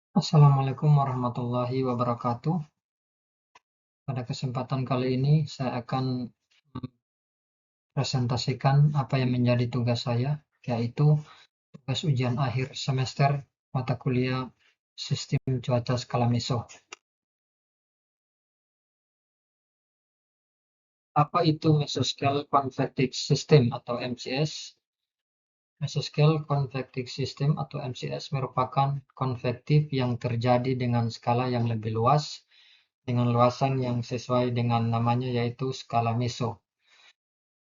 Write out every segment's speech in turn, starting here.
Assalamualaikum warahmatullahi wabarakatuh. Pada kesempatan kali ini saya akan presentasikan apa yang menjadi tugas saya, yaitu tugas ujian akhir semester mata kuliah Sistem Cuaca Skala Meso. Apa itu Mesoscale Convective System atau MCS? Mesoscale Convective System atau MCS merupakan konvektif yang terjadi dengan skala yang lebih luas, dengan luasan yang sesuai dengan namanya yaitu skala meso,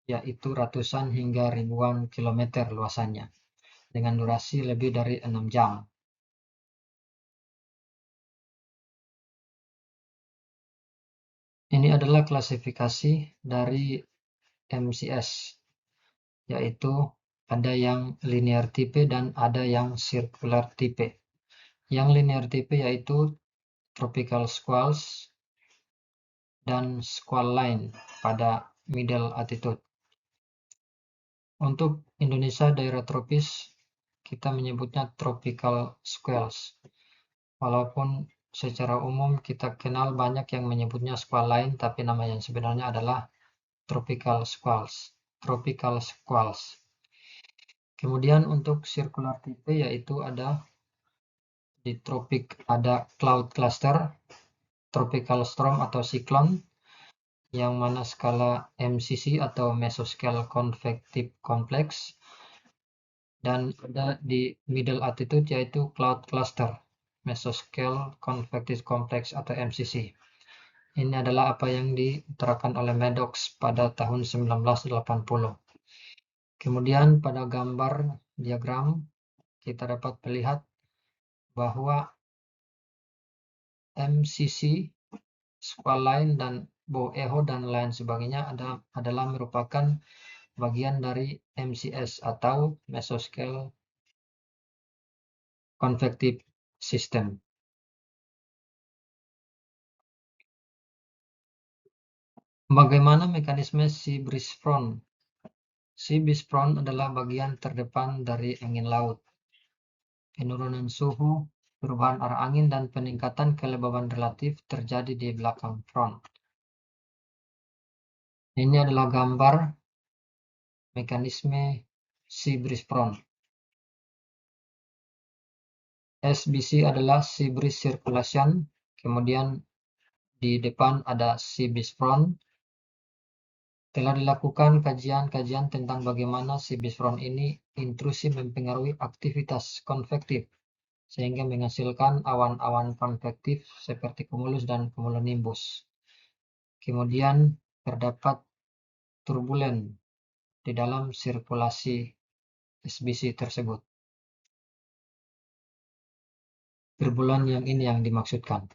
yaitu ratusan hingga ribuan kilometer luasannya, dengan durasi lebih dari 6 jam. Ini adalah klasifikasi dari MCS, yaitu ada yang linear type dan ada yang circular type. Yang linear type yaitu tropical squalls dan squall line pada middle altitude. Untuk Indonesia daerah tropis, kita menyebutnya tropical squalls. Walaupun secara umum kita kenal banyak yang menyebutnya squall line, tapi nama yang sebenarnya adalah tropical squalls. Tropical squalls. Kemudian untuk circular type yaitu ada di tropik ada cloud cluster, tropical storm atau cyclone, yang mana skala MCC atau Mesoscale Convective Complex, dan ada di middle altitude yaitu cloud cluster, Mesoscale Convective Complex atau MCC. Ini adalah apa yang diutarakan oleh Maddox pada tahun 1980. Kemudian pada gambar diagram kita dapat melihat bahwa MCC, squall line, dan bow echo dan lain sebagainya adalah merupakan bagian dari MCS atau Mesoscale Convective System. Bagaimana mekanisme sea breeze front? Sea breeze front adalah bagian terdepan dari angin laut. Penurunan suhu, perubahan arah angin, dan peningkatan kelembaban relatif terjadi di belakang front. Ini adalah gambar mekanisme sea breeze front. SBC adalah sea breeze circulation, kemudian di depan ada sea breeze front. Telah dilakukan kajian-kajian tentang bagaimana sea breeze front ini intrusi mempengaruhi aktivitas konvektif, sehingga menghasilkan awan-awan konvektif seperti cumulus dan cumulonimbus. Kemudian terdapat turbulen di dalam sirkulasi SBC tersebut. Turbulen yang ini yang dimaksudkan.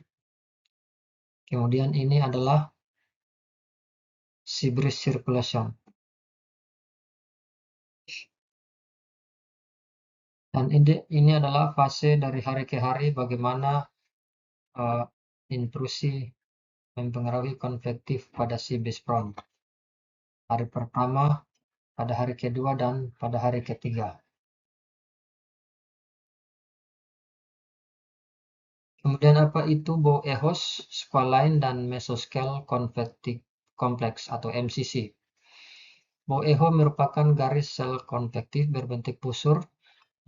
Kemudian ini adalah sea breeze circulation. Dan ini adalah fase dari hari ke hari bagaimana intrusi mempengaruhi konvektif pada sea breeze front. Hari pertama, pada hari kedua, dan pada hari ketiga. Kemudian apa itu bow echoes, squall line, dan mesoscale convective complex atau MCC? Bow echo merupakan garis sel konvektif berbentuk busur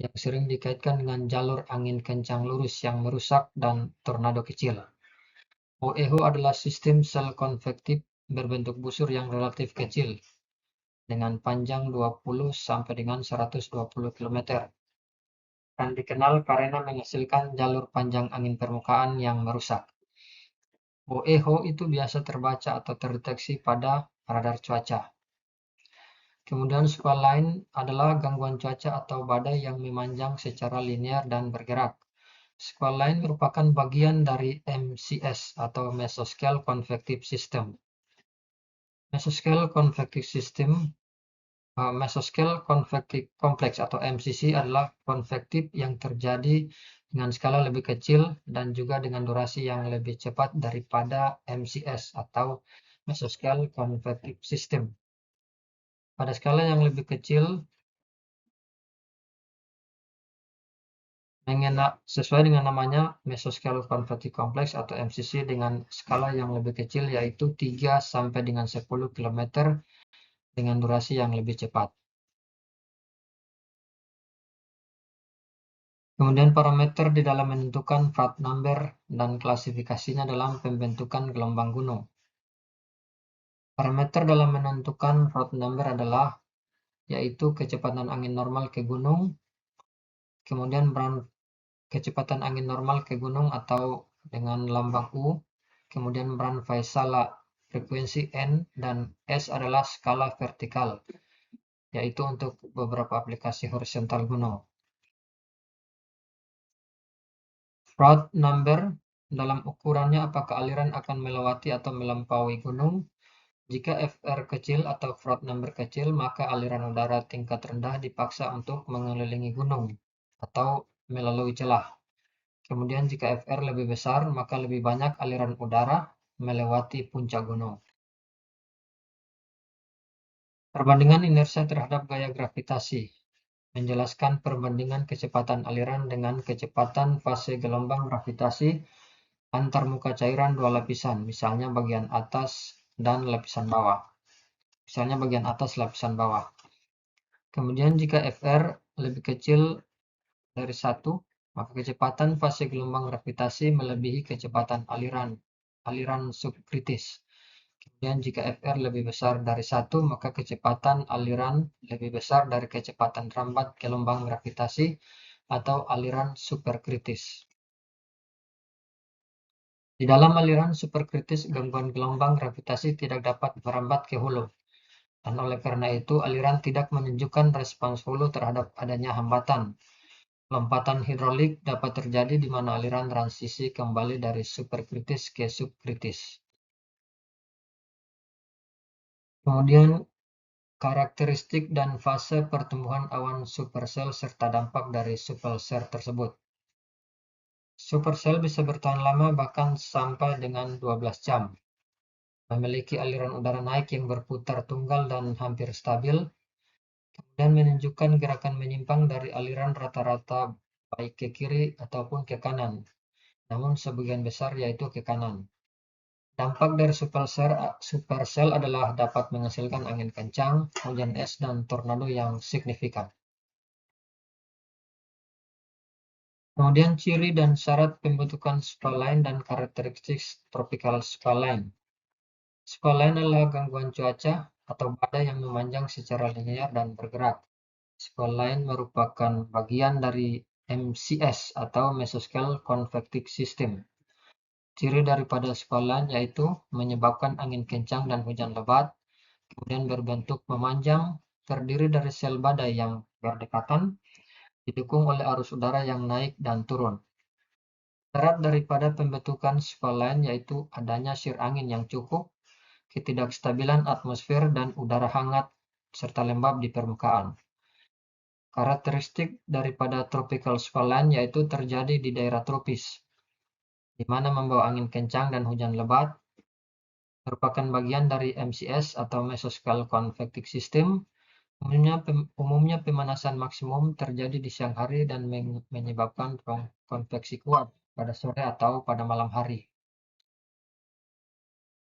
yang sering dikaitkan dengan jalur angin kencang lurus yang merusak dan tornado kecil. Bow echo adalah sistem sel konvektif berbentuk busur yang relatif kecil dengan panjang 20 sampai dengan 120 km dan dikenal karena menghasilkan jalur panjang angin permukaan yang merusak. Bow echo itu biasa terbaca atau terdeteksi pada radar cuaca. Kemudian squall line adalah gangguan cuaca atau badai yang memanjang secara linear dan bergerak. Squall line merupakan bagian dari MCS atau Mesoscale Convective System. Mesoscale Convective System, Mesoscale Convective Complex atau MCC adalah konvektif yang terjadi dengan skala lebih kecil dan juga dengan durasi yang lebih cepat daripada MCS atau Mesoscale Convective System. Pada skala yang lebih kecil, sesuai dengan namanya Mesoscale Convective Complex atau MCC dengan skala yang lebih kecil yaitu 3 sampai dengan 10 km dengan durasi yang lebih cepat. Kemudian parameter di dalam menentukan Froude number dan klasifikasinya dalam pembentukan gelombang gunung. Parameter dalam menentukan Froude number adalah yaitu kecepatan angin normal ke gunung, kemudian kecepatan angin normal ke gunung atau dengan lambang U, kemudian Brand Vaisala frekuensi N, dan S adalah skala vertikal, yaitu untuk beberapa aplikasi horizontal gunung. Froude number dalam ukurannya apakah aliran akan melewati atau melampaui gunung. Jika Fr kecil atau Froude number kecil, maka aliran udara tingkat rendah dipaksa untuk mengelilingi gunung atau melalui celah. Kemudian jika Fr lebih besar, maka lebih banyak aliran udara melewati puncak gunung. Perbandingan inersia terhadap gaya gravitasi menjelaskan perbandingan kecepatan aliran dengan kecepatan fase gelombang gravitasi antar muka cairan dua lapisan, misalnya bagian atas dan lapisan bawah. Kemudian jika Fr lebih kecil dari 1, maka kecepatan fase gelombang gravitasi melebihi kecepatan aliran subkritis. Kemudian jika Fr lebih besar dari 1, maka kecepatan aliran lebih besar dari kecepatan rambat gelombang gravitasi atau aliran superkritis. Di dalam aliran superkritis, gangguan gelombang gravitasi tidak dapat merambat ke hulu, dan oleh karena itu aliran tidak menunjukkan respons hulu terhadap adanya hambatan. Lompatan hidrolik dapat terjadi di mana aliran transisi kembali dari superkritis ke subkritis. Kemudian karakteristik dan fase pertumbuhan awan supersel serta dampak dari supersel tersebut. Supersel bisa bertahan lama bahkan sampai dengan 12 jam. Memiliki aliran udara naik yang berputar tunggal dan hampir stabil, kemudian menunjukkan gerakan menyimpang dari aliran rata-rata baik ke kiri ataupun ke kanan, namun sebagian besar yaitu ke kanan. Dampak dari supersel adalah dapat menghasilkan angin kencang, hujan es, dan tornado yang signifikan. Kemudian ciri dan syarat pembentukan skyline dan karakteristik tropical skyline. Skyline adalah gangguan cuaca atau badai yang memanjang secara linear dan bergerak. Skyline merupakan bagian dari MCS atau Mesoscale Convective System. Ciri daripada skyline yaitu menyebabkan angin kencang dan hujan lebat, kemudian berbentuk memanjang, terdiri dari sel badai yang berdekatan, didukung oleh arus udara yang naik dan turun. Syarat daripada pembentukan skyline yaitu adanya shear angin yang cukup, ketidakstabilan atmosfer dan udara hangat, serta lembab di permukaan. Karakteristik daripada tropical skyline yaitu terjadi di daerah tropis, di mana membawa angin kencang dan hujan lebat, merupakan bagian dari MCS atau Mesoscale Convective System. Umumnya pemanasan maksimum terjadi di siang hari dan menyebabkan konveksi kuat pada sore atau pada malam hari.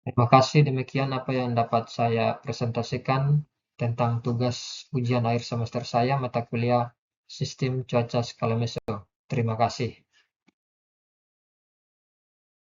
Terima kasih, demikian apa yang dapat saya presentasikan tentang tugas ujian akhir semester saya mata kuliah Sistem Cuaca Skala Meso. Terima kasih.